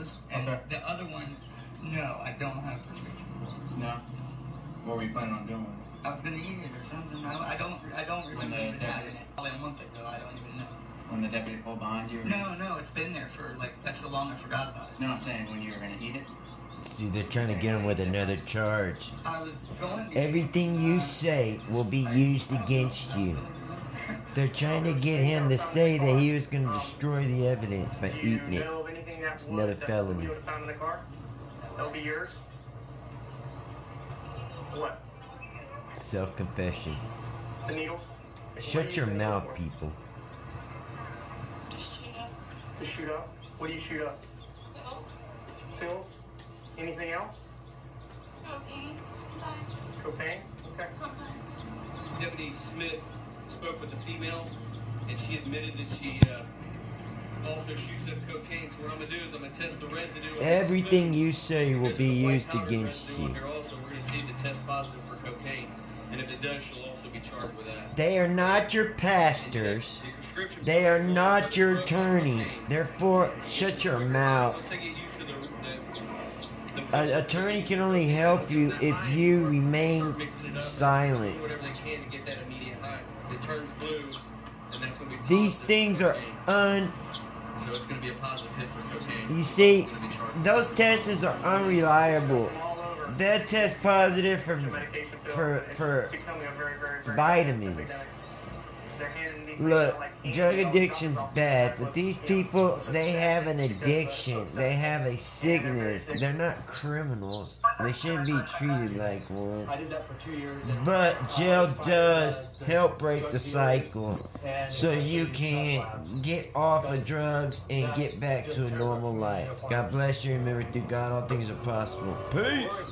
overdose, and the other one, no, I don't have a prescription for it. No? What were you planning on doing with it? I was gonna eat it or something. I don't remember even having it. Probably a month ago, I don't even know. When the deputy pulled behind you? Or? No, it's been there for like, that's so long I forgot about it. No, I'm saying when you were gonna eat it. See, they're trying to get him with another charge. I was going to Everything you say will be used against you. They're trying to get him to say that he was going to destroy the evidence by eating it. It's another felony. You would have found in the car? That'll be yours? What? Self-confession. The needles? Shut your mouth, people. To shoot up. To shoot up? What do you shoot up? Pills. Pills? Anything else? Cocaine. Sometimes. Cocaine? Okay. Sometimes. Deputy Smith spoke with the female, and she admitted that she also shoots up cocaine. So what I'm going to do is I'm going to test the residue of Everything you say will because be the white used powder against residue you. on her also, we're going to see if it tests positive for cocaine. And if it does, she'll also be charged with that. They are not your pastors. They are not your attorney. Therefore, shut your mouth. Once they get used to the An attorney can only help you if you remain silent. whatever they can to get that immediate high. It turns blue, and that's going to be These positive things for are cocaine. So it's going to be a positive hit for cocaine. You see, It's gonna be charged. those tests are unreliable. They'll test positive for Medication pill. for It's for becoming a very, very, very vitamins. epidemic. They're handing these Look, things out like candy. drug All addiction's drops off bad, the but back. these What's, people, what's they success? have an Because addiction. success They have a and sickness. they're They're not criminals. They shouldn't be treated like one. I did that for 2 years. And But jail does help break drug the dealers cycle, and so you especially can meth labs. get off of drugs and get back to a normal life. God bless you. Remember, through God, all things are possible. Peace.